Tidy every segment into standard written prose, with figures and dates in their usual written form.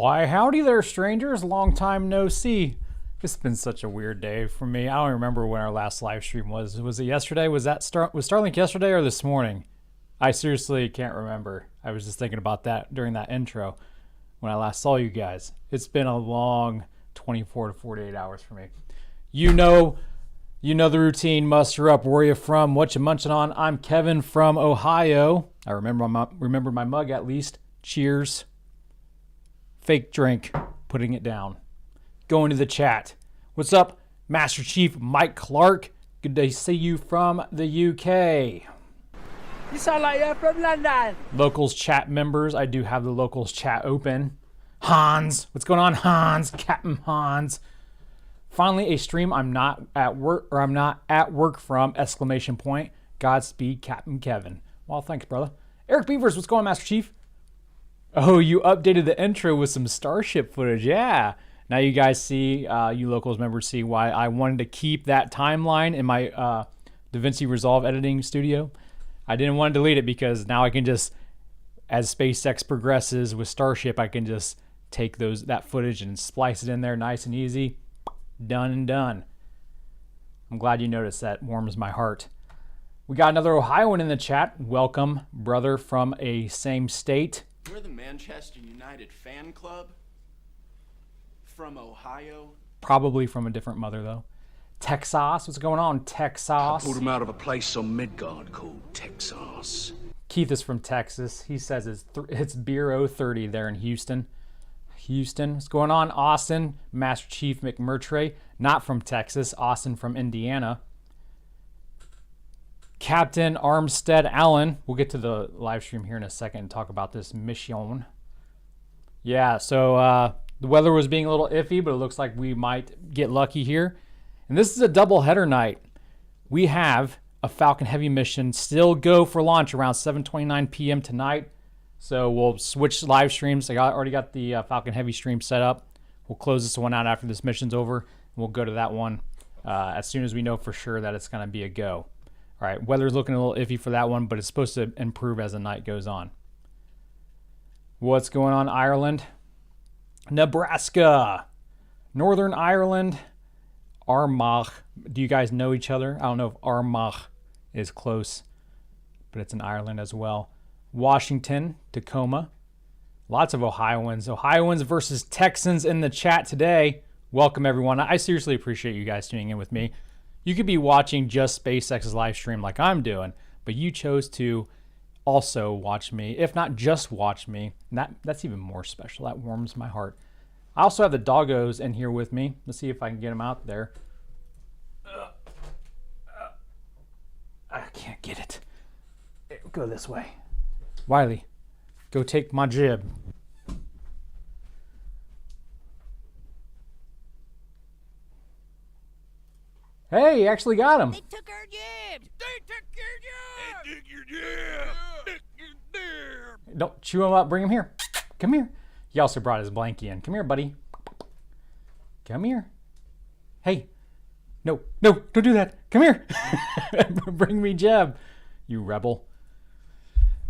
Why, howdy there, strangers. Long time no see. It's been such a weird day for me. I don't remember when our last live stream was. Was it yesterday? Was Starlink yesterday or this morning? I seriously can't remember. I was just thinking about that during that intro when I last saw you guys. It's been a long 24 to 48 hours for me. You know the routine. Muster up. Where you from? What you munching on? I'm Kevin from Ohio. I remember my mug at least. Cheers. Fake drink. Putting it down. Going to the chat. What's up, Master Chief Mike Clark? Good to see you from the UK. You sound like you're from London. Locals chat members. I do have the locals chat open. Hans. What's going on, Hans? Captain Hans. Finally, a stream I'm not at work from! Exclamation point. Godspeed, Captain Kevin. Well, thanks, brother. Eric Beavers, what's going on, Master Chief? Oh, you updated the intro with some Starship footage. Yeah. Now you guys see, you locals members see why I wanted to keep that timeline in my DaVinci Resolve editing studio. I didn't want to delete it because now I can just, as SpaceX progresses with Starship, I can just take that footage and splice it in there nice and easy. Done and done. I'm glad you noticed that. Warms my heart. We got another Ohioan in the chat. Welcome, brother from a same state. We're the Manchester United fan club from Ohio. Probably from a different mother, though. Texas, what's going on, Texas? I pulled him out of a place on Midgard called Texas. Keith is from Texas. He says it's Beer 030 there in Houston. Houston, what's going on? Austin, Master Chief McMurtry, not from Texas. Austin from Indiana. Captain Armstead Allen. We'll get to the live stream here in a second and talk about this mission. Yeah, so the weather was being a little iffy, but it looks like we might get lucky here. And this is a double header night. We have a Falcon Heavy mission still go for launch around 7:29 p.m. tonight. So we'll switch live streams. I already got the Falcon Heavy stream set up. We'll close this one out after this mission's over. We'll go to that one as soon as we know for sure that it's going to be a go. All right, weather's looking a little iffy for that one, but it's supposed to improve as the night goes on. What's going on, Ireland? Nebraska, Northern Ireland, Armagh. Do you guys know each other? I don't know if Armagh is close, but it's in Ireland as well. Washington, Tacoma. Lots of Ohioans. Ohioans versus Texans in the chat today. Welcome, everyone. I seriously appreciate you guys tuning in with me. You could be watching just SpaceX's live stream like I'm doing, but you chose to also watch me, if not just watch me. And that's even more special. That warms my heart. I also have the doggos in here with me. Let's see if I can get them out there. I can't get it. Go this way. Wiley, go take my jib. Hey, you actually got him. They took our jibs. Don't chew him up. Bring him here. Come here. He also brought his blankie in. Come here, buddy. Come here. Hey. No, don't do that. Come here. Bring me Jeb, you rebel.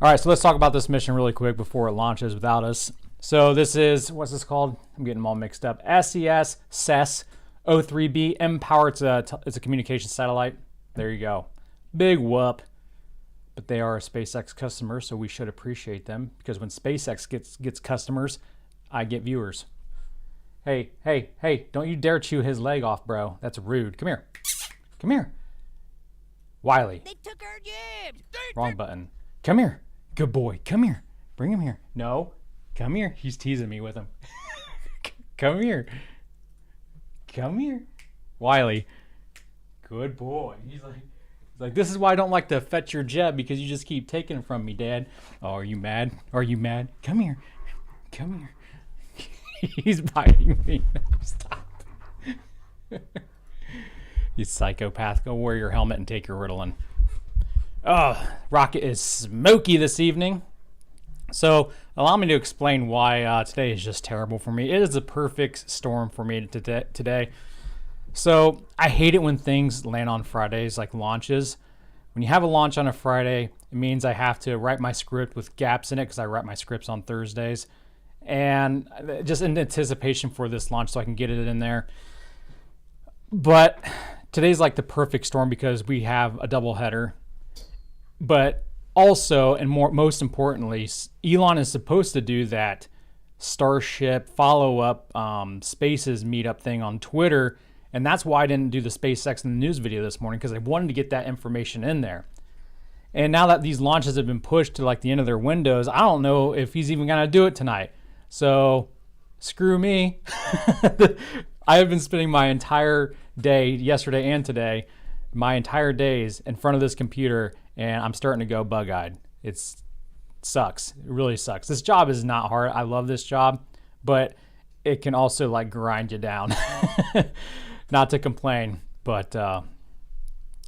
All right, so let's talk about this mission really quick before it launches without us. So this is, what's this called? I'm getting them all mixed up. SES O3B mPOWER. It's a communication satellite. There you go. Big whoop. But they are a SpaceX customer, so we should appreciate them, because when SpaceX gets customers, I get viewers. Hey, don't you dare chew his leg off, bro. That's rude. Come here. Come here. Wiley. They took our jibs. Wrong button. Come here. Good boy. Come here. Bring him here. No. Come here. He's teasing me with him. Come here. Come here. Wiley. Good boy. He's like, this is why I don't like to fetch your Jeb, because you just keep taking it from me, Dad. Oh, are you mad? Are you mad? Come here. Come here. He's biting me. Stop. You psychopath. Go wear your helmet and take your Ritalin. Oh, Rocket is smoky this evening. So allow me to explain why today is just terrible for me. It is a perfect storm for me today. So I hate it when things land on Fridays, like launches. When you have a launch on a Friday, it means I have to write my script with gaps in it, because I write my scripts on Thursdays. and just in anticipation for this launch so I can get it in there. But today's like the perfect storm because we have a double header. But also, and most importantly, Elon is supposed to do that Starship follow-up Spaces meetup thing on Twitter, and that's why I didn't do the SpaceX in the news video this morning, because I wanted to get that information in there. And now that these launches have been pushed to like the end of their windows, I don't know if he's even gonna do it tonight. So screw me. I have been spending my entire day, yesterday and today, my entire days in front of this computer, and I'm starting to go bug-eyed. It sucks. It really sucks. This job is not hard. I love this job, but it can also like grind you down. Not to complain, but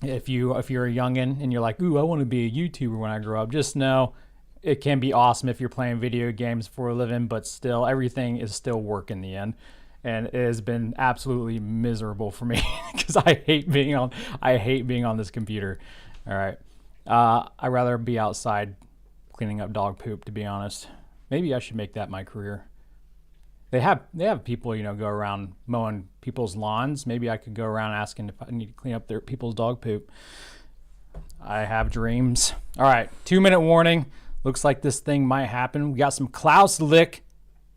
if you're a youngin' and you're like, ooh, I want to be a YouTuber when I grow up, just know it can be awesome if you're playing video games for a living, but still, everything is still work in the end. And it has been absolutely miserable for me because I hate being on this computer. All right. I'd rather be outside cleaning up dog poop, to be honest. Maybe I should make that my career. They have people, go around mowing people's lawns. Maybe I could go around asking if I need to clean up their people's dog poop. I have dreams. All right, 2-minute warning. Looks like this thing might happen. We got some clouds to lick.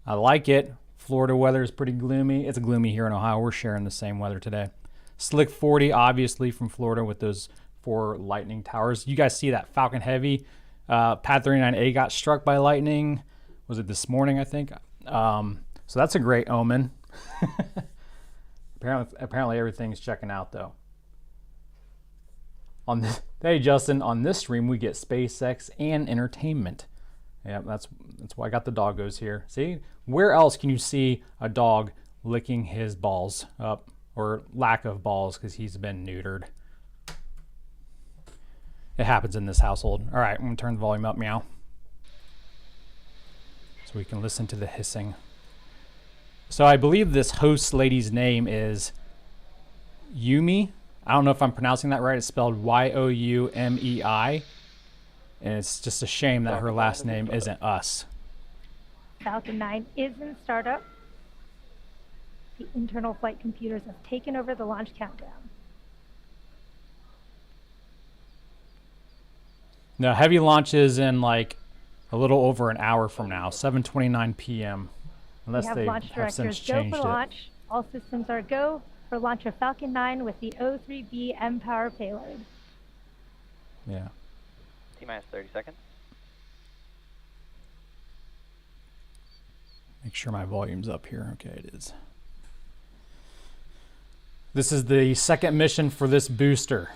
I like it. Florida weather is pretty gloomy. It's gloomy here in Ohio. We're sharing the same weather today. Slick 40, obviously, from Florida with those 4 lightning towers. You guys see that Falcon Heavy? Pad 39A got struck by lightning. Was it this morning, I think? So that's a great omen. Apparently everything's checking out, though. Hey, Justin, on this stream, we get SpaceX and entertainment. Yeah, that's why I got the doggos here. See, where else can you see a dog licking his balls up, or lack of balls because he's been neutered? It happens in this household. All right, I'm gonna turn the volume up, meow, so we can listen to the hissing. So I believe this host lady's name is Yumi. I don't know if I'm pronouncing that right. It's spelled Youmei. And it's just a shame that her last name isn't us. Falcon 9 is in startup. The internal flight computers have taken over the launch countdown. Now, heavy launch is in like a little over an hour from now, 7:29 p.m. Unless they have since changed it. Launch. All systems are go for launch of Falcon 9 with the O3B mPOWER payload. Yeah. T-minus 30 seconds. Make sure my volume's up here. Okay, it is. This is the second mission for this booster.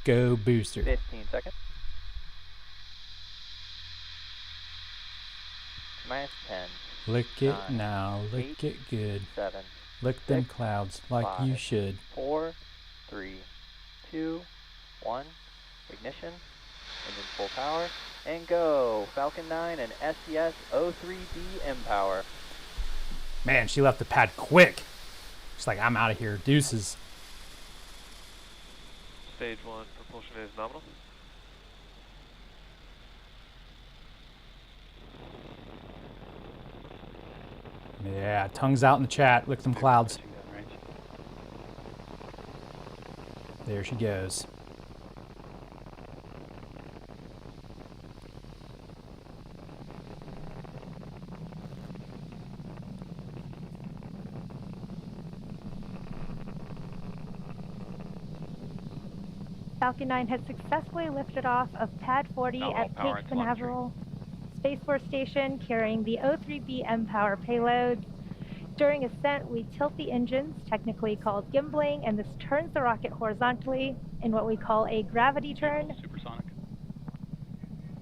Go booster. 15 seconds. Minus 10. Lick it 9, now. Lick 8, it good. 7. Lick them 6, clouds like 5, you should. 4, 3, 2, 1. Ignition. Engine full power. And go. Falcon 9 and SES O3B mPOWER. Man, she left the pad quick. She's like, I'm out of here. Deuces. Stage 1 propulsion is nominal. Yeah, tongues out in the chat. Lick them clouds. There she goes. Falcon 9 has successfully lifted off of Pad 40 at Cape Canaveral Space Force Station, carrying the O3B mPOWER payload. During ascent, we tilt the engines, technically called gimbling, and this turns the rocket horizontally in what we call a gravity turn. Supersonic.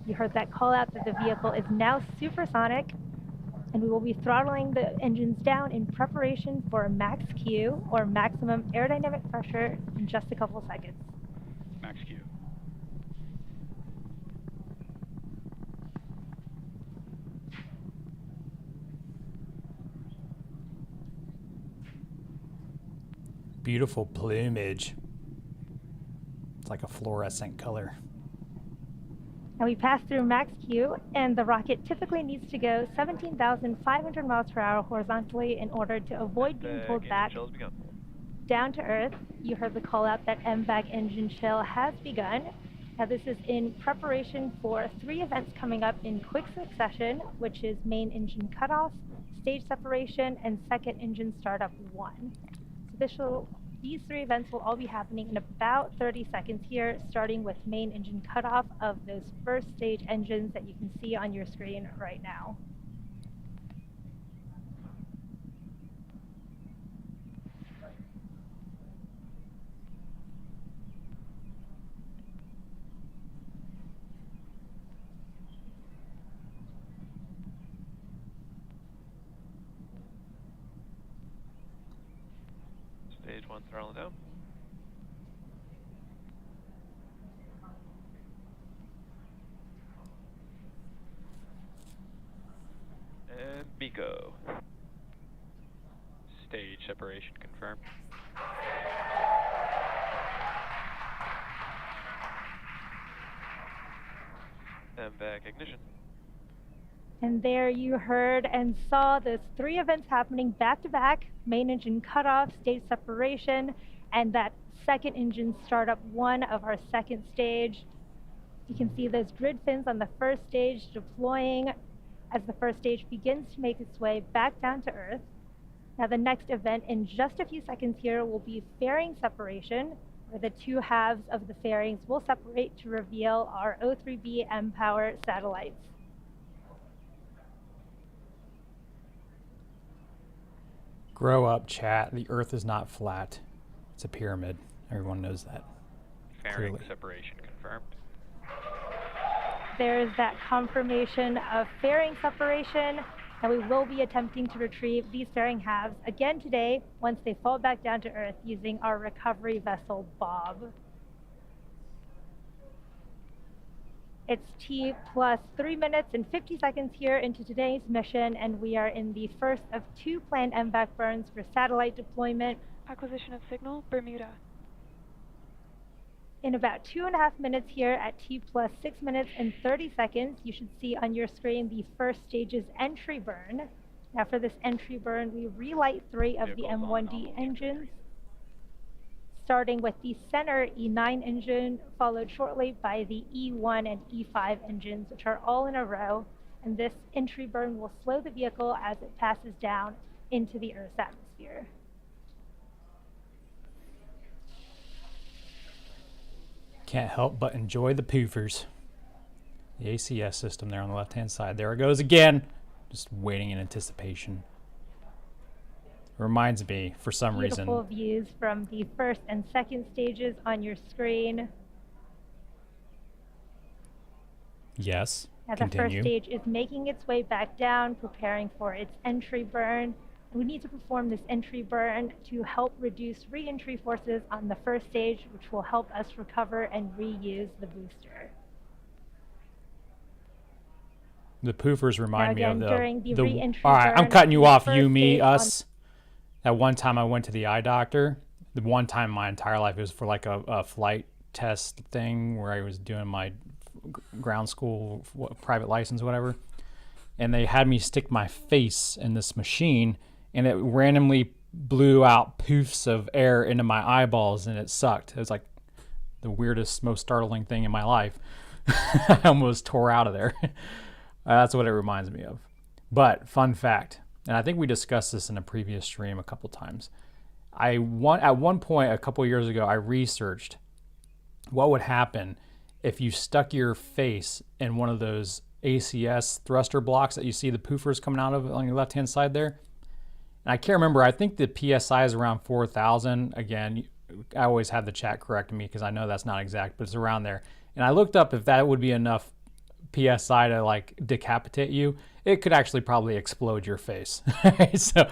You heard that call out that the vehicle is now supersonic, and we will be throttling the engines down in preparation for max Q, or maximum aerodynamic pressure, in just a couple seconds. Max Q. Beautiful plumage. It's like a fluorescent color. Now we pass through max Q, and the rocket typically needs to go 17,500 miles per hour horizontally in order to avoid being pulled back down to Earth. You heard the call out that MVAC engine chill has begun. Now this is in preparation for 3 events coming up in quick succession, which is main engine cutoff, stage separation, and second engine startup 1. So these 3 events will all be happening in about 30 seconds here, starting with main engine cutoff of those first stage engines that you can see on your screen right now. Stage 1 throttle down. And Miko. Stage separation confirmed. MVAC ignition. And there you heard and saw those 3 events happening back to back: main engine cutoff, stage separation, and that second engine startup 1 of our second stage. You can see those grid fins on the first stage deploying as the first stage begins to make its way back down to Earth. Now the next event in just a few seconds here will be fairing separation, where the 2 halves of the fairings will separate to reveal our O3B mPOWER satellites. Grow up, chat. The Earth is not flat. It's a pyramid. Everyone knows that. Fairing Clearly. separation confirmed. There's that confirmation of fairing separation, and we will be attempting to retrieve these fairing halves again today once they fall back down to Earth using our recovery vessel, Bob. It's T plus 3 minutes and 50 seconds here into today's mission, and we are in the first of 2 planned MVAC burns for satellite deployment. Acquisition of signal, Bermuda. In about 2.5 minutes here at T plus 6 minutes and 30 seconds, you should see on your screen the first stage's entry burn. Now for this entry burn, we relight 3 of the M1D engines, starting with the center E9 engine, followed shortly by the E1 and E5 engines, which are all in a row. And this entry burn will slow the vehicle as it passes down into the Earth's atmosphere. Can't help but enjoy the poofers. The ACS system there on the left-hand side. There it goes again. Just waiting in anticipation. It reminds me, for some reason. Beautiful views from the first and second stages on your screen. Yes, Now the continue. first stage is making its way back down, preparing for its entry burn. We need to perform this entry burn to help reduce re-entry forces on the first stage, which will help us recover and reuse the booster. The poofers remind me of during the re-entry all right, I'm burn, cutting you the off. first You, me, stage us. That one time I went to the eye doctor. The one time in my entire life, it was for like a flight test thing where I was doing my ground school private license, whatever. And they had me stick my face in this machine, and it randomly blew out poofs of air into my eyeballs, and it sucked. It was like the weirdest, most startling thing in my life. I almost tore out of there. That's what it reminds me of. But fun fact, and I think we discussed this in a previous stream a couple times. At one point a couple years ago, I researched what would happen if you stuck your face in one of those ACS thruster blocks that you see the poofers coming out of on your left-hand side there. And I can't remember. I think the PSI is around 4,000. Again, I always have the chat correct me because I know that's not exact, but it's around there. And I looked up if that would be enough PSI to like decapitate you. It could actually probably explode your face. So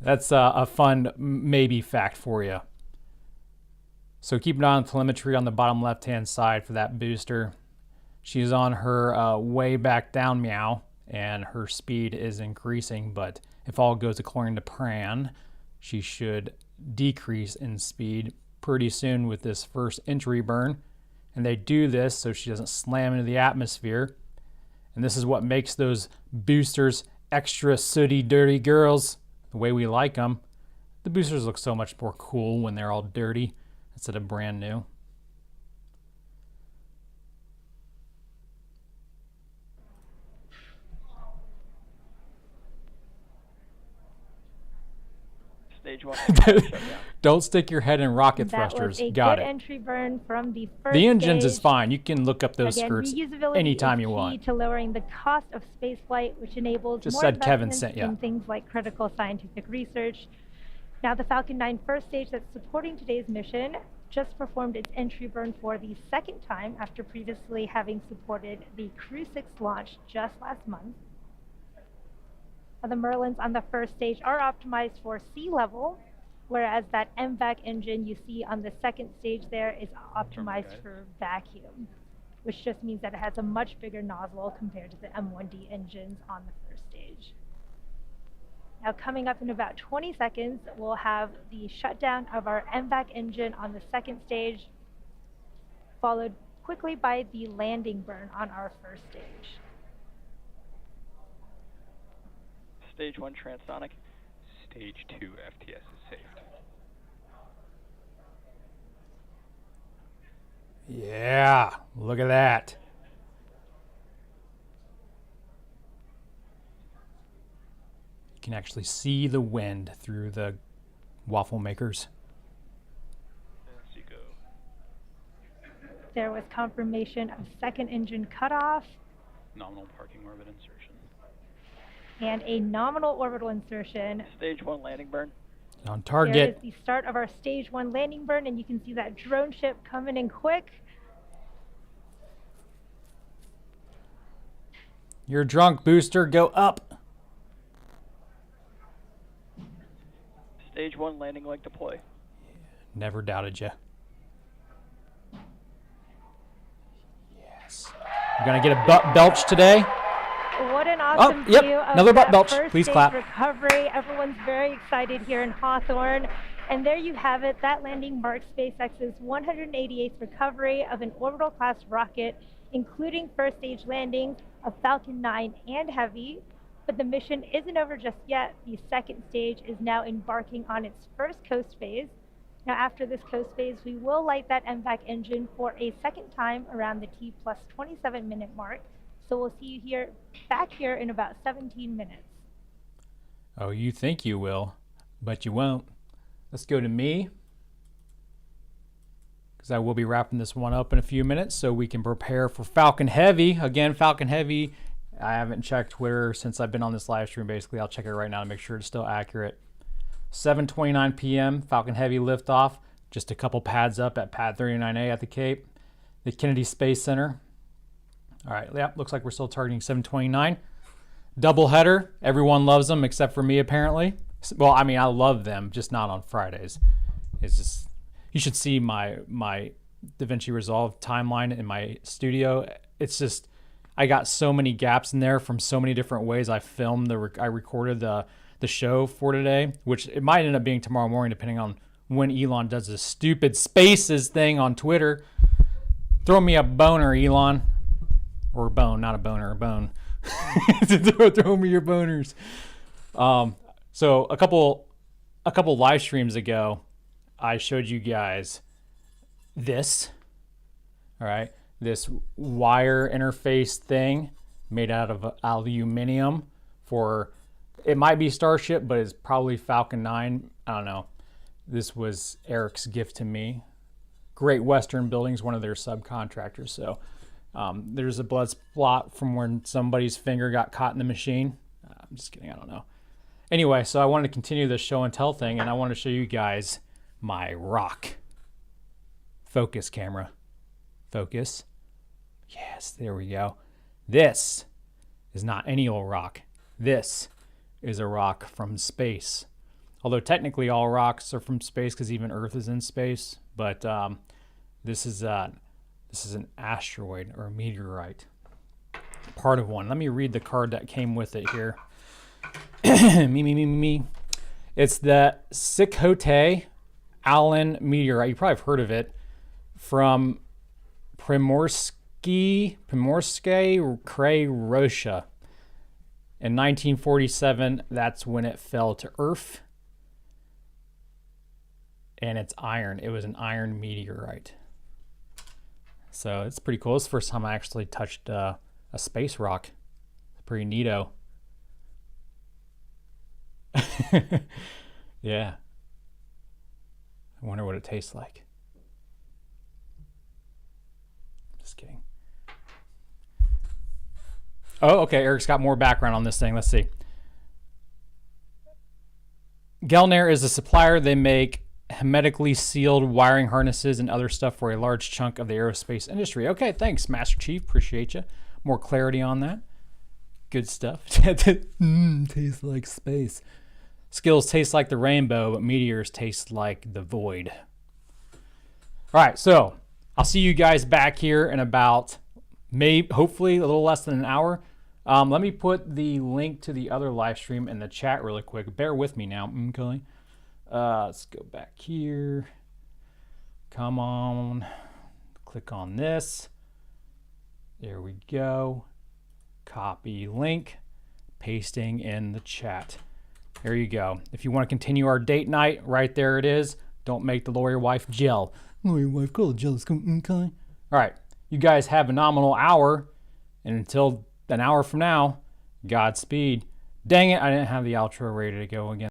that's a fun maybe fact for you. So keep an eye on telemetry on the bottom left-hand side for that booster. She's on her way back down, meow, and her speed is increasing, but if all goes according to plan, she should decrease in speed pretty soon with this first entry burn. And they do this so she doesn't slam into the atmosphere. And this is what makes those boosters extra sooty, dirty girls the way we like them. The boosters look so much more cool when they're all dirty instead of brand new. Stage 1. Shutdown. Don't stick your head in rocket That thrusters. was a Got good it. entry burn from the first The engines stage. is fine. You can look up those Again, skirts reusability anytime is you key want. to lowering the cost of spaceflight, which enables Just more said Kevin investments sent ya. in things like critical scientific research. Now, the Falcon 9 first stage that's supporting today's mission just performed its entry burn for the second time after previously having supported the Crew 6 launch just last month. Now, the Merlins on the first stage are optimized for sea level, whereas that MVAC engine you see on the second stage there is optimized for vacuum, which just means that it has a much bigger nozzle compared to the M1D engines on the first stage. Now, coming up in about 20 seconds, we'll have the shutdown of our MVAC engine on the second stage, followed quickly by the landing burn on our first stage. Stage 1 transonic. Stage 2 FTS is saved. Yeah, look at that. You can actually see the wind through the waffle makers. As you go. There was confirmation of second engine cutoff Nominal parking orbit insertion. and a nominal orbital insertion. Stage 1 landing burn. On There target. is the start of our stage 1 landing burn, and you can see that drone ship coming in quick. You're drunk, booster. Go up. Stage 1 landing leg deploy. Never doubted you. Yes. You're going to get a butt belch today. What an awesome yep, view of another butt that belch. first Please stage clap. recovery. Everyone's very excited here in Hawthorne. And there you have it. That landing marks SpaceX's 188th recovery of an orbital class rocket, including first stage landings of Falcon 9 and Heavy. But the mission isn't over just yet. The second stage is now embarking on its first coast phase. Now, after this coast phase, we will light that MVAC engine for a second time around the T plus 27 minute mark. So we'll see you back here in about 17 minutes. Oh, you think you will, but you won't. Let's go to me, because I will be wrapping this one up in a few minutes so we can prepare for Falcon Heavy. Again, Falcon Heavy, I haven't checked Twitter since I've been on this live stream. Basically, I'll check it right now to make sure it's still accurate. 7:29 p.m., Falcon Heavy liftoff. Just a couple pads up at pad 39A at the Cape, the Kennedy Space Center. All right, yeah, looks like we're still targeting 7:29. Double header. Everyone loves them except for me, apparently. Well, I mean, I love them, just not on Fridays. It's just, you should see my DaVinci Resolve timeline in my studio. It's just, I got so many gaps in there from so many different ways I filmed I recorded the show for today, which it might end up being tomorrow morning depending on when Elon does this stupid Spaces thing on Twitter. Throw me a boner, Elon. Or a bone, not a boner, a bone. Throw me your boners. So a couple live streams ago, I showed you guys this. All right, this wire interface thing made out of aluminum for, it might be Starship, but it's probably Falcon 9. I don't know. This was Eric's gift to me. Great Western Building's one of their subcontractors. So there's a blood spot from when somebody's finger got caught in the machine. I'm just kidding. I don't know. Anyway, so I wanted to continue the show and tell thing, and I want to show you guys my rock. Focus, camera. Focus. Yes, there we go. This is not any old rock. This is a rock from space. Although technically all rocks are from space because even Earth is in space. But this is an asteroid or a meteorite. Part of one. Let me read the card that came with it here. me. It's the Sikhote Allen meteorite. You probably have heard of it from Primorske Krai Russia. In 1947, that's when it fell to Earth. And it's iron. It was an iron meteorite. So it's pretty cool. It's the first time I actually touched a space rock. It's pretty neato. Yeah. I wonder what it tastes like. Just kidding. Oh, okay. Eric's got more background on this thing. Let's see. Gelnair is a supplier. They make hermetically sealed wiring harnesses and other stuff for a large chunk of the aerospace industry. Okay, thanks, Master Chief. Appreciate you. More clarity on that. Good stuff. Tastes like space. Skills taste like the rainbow, but meteors taste like the void. All right, so I'll see you guys back here in about, hopefully a little less than an hour. Let me put the link to the other live stream in the chat really quick. Bear with me now, okay? Let's go back here. Come on. Click on this. There we go. Copy link. Pasting in the chat. There you go. If you want to continue our date night, right there it is. Don't make the lawyer wife Jill. Lawyer wife, call it Jill. Okay. All right. You guys have a nominal hour. And until an hour from now, Godspeed. Dang it, I didn't have the outro ready to go again.